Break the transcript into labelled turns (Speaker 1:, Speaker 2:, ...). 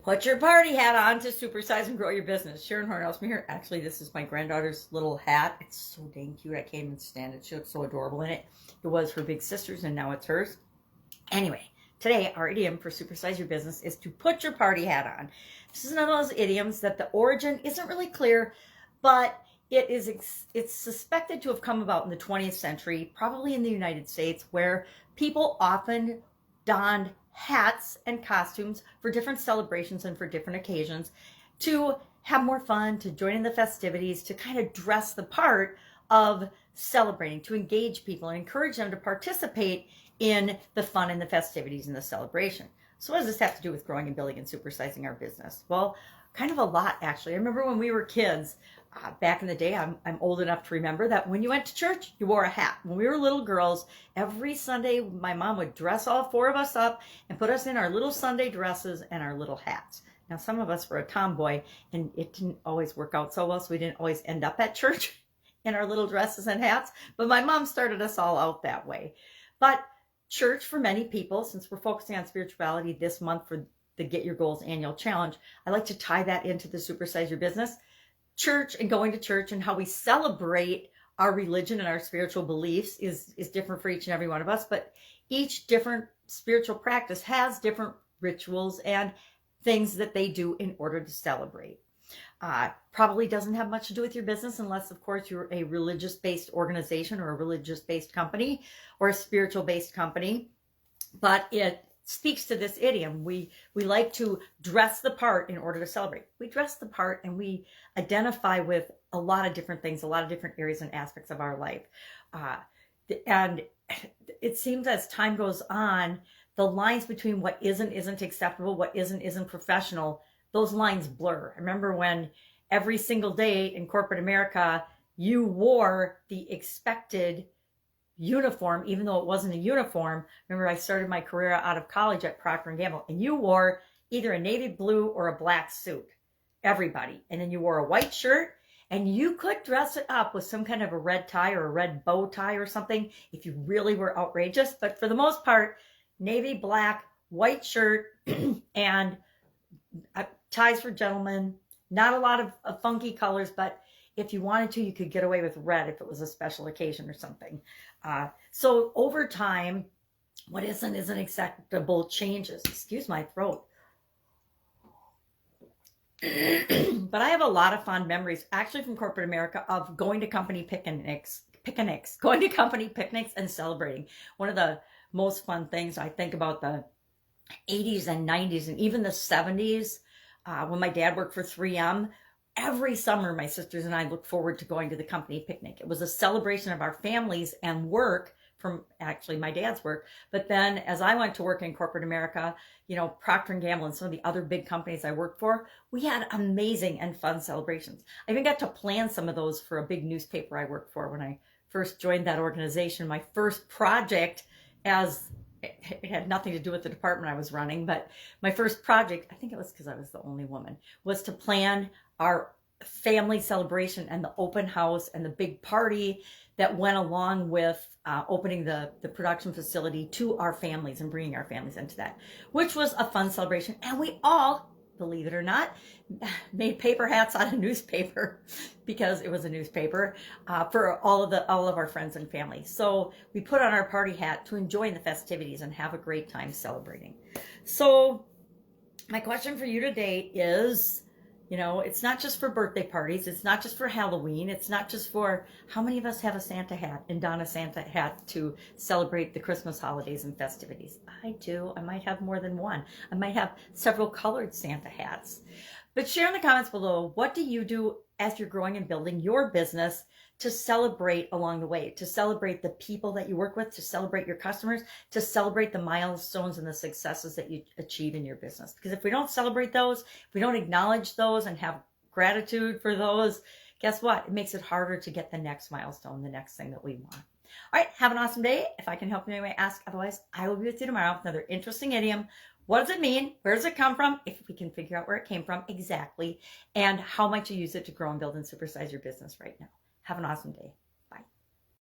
Speaker 1: Put your party hat on to supersize and grow your business. Sharon Horne-Ellstrom here. Actually, this is my granddaughter's little hat. It's so dang cute. I can't even stand it. She looks so adorable in it. It was her big sister's and now it's hers. Anyway, today our idiom for supersize your business is to put your party hat on. This is one of those idioms that the origin isn't really clear, but it's suspected to have come about in the 20th century, probably in the United States, where people often donned hats and costumes for different celebrations and for different occasions to have more fun, to join in the festivities, to kind of dress the part of celebrating, to engage people and encourage them to participate in the fun and the festivities and the celebration. So what does this have to do with growing and building and supersizing our business? Well, kind of a lot, actually. I remember when we were kids, back in the day, I'm old enough to remember that when you went to church, you wore a hat. When we were little girls, every Sunday, my mom would dress all four of us up and put us in our little Sunday dresses and our little hats. Now, some of us were a tomboy, and it didn't always work out so well, so we didn't always end up at church in our little dresses and hats. But my mom started us all out that way. But church, for many people, since we're focusing on spirituality this month for the Get Your Goals annual challenge, I like to tie that into the Supersize Your Business. Church and going to church and how we celebrate our religion and our spiritual beliefs is different for each and every one of us, but each different spiritual practice has different rituals and things that they do in order to celebrate. Probably doesn't have much to do with your business unless, of course, you're a religious-based organization or a religious-based company or a spiritual-based company, but it speaks to this idiom. We like to dress the part in order to celebrate. We dress the part and we identify with a lot of different things, a lot of different areas and aspects of our life. And it seems as time goes on, the lines between what isn't acceptable, what isn't professional, those lines blur. I remember when every single day in corporate America, you wore the expected uniform, even though it wasn't a uniform. Remember, I started my career out of college at Procter & Gamble, and you wore either a navy blue or a black suit, everybody. And then you wore a white shirt, and you could dress it up with some kind of a red tie or a red bow tie or something if you really were outrageous. But for the most part, navy, black, white shirt, and ties for gentlemen. Not a lot of funky colors, but if you wanted to, you could get away with red if it was a special occasion or something. So over time, what isn't acceptable changes. Excuse my throat. But I have a lot of fond memories, actually from corporate America, of going to company picnics, going to company picnics and celebrating. One of the most fun things I think about the 80s and 90s and even the 70s, when my dad worked for 3M, every summer, my sisters and I looked forward to going to the company picnic. It was a celebration of our families and work from actually my dad's work. But then as I went to work in corporate America, you know, Procter & Gamble and some of the other big companies I worked for, we had amazing and fun celebrations. I even got to plan some of those for a big newspaper I worked for when I first joined that organization. My first project, as it had nothing to do with the department I was running, but my first project, I think it was because I was the only woman, was to plan our family celebration and the open house and the big party that went along with opening the production facility to our families and bringing our families into that, which was a fun celebration. And we all, believe it or not, made paper hats out of newspaper because it was a newspaper for all of our friends and family. So we put on our party hat to enjoy the festivities and have a great time celebrating. So my question for you today is, you know, it's not just for birthday parties. It's not just for Halloween. It's not just for, how many of us have a Santa hat and don a Santa hat to celebrate the Christmas holidays and festivities? I do. I might have more than one. I might have several colored Santa hats. But share in the comments below, what do you do as you're growing and building your business to celebrate along the way, to celebrate the people that you work with, to celebrate your customers, to celebrate the milestones and the successes that you achieve in your business? Because if we don't celebrate those, if we don't acknowledge those and have gratitude for those, guess what? It makes it harder to get the next milestone, the next thing that we want. All right, have an awesome day. If I can help in any way, ask. Otherwise, I will be with you tomorrow with another interesting idiom. What does it mean? Where does it come from? If we can figure out where it came from exactly, and how might you use it to grow and build and supersize your business right now. Have an awesome day.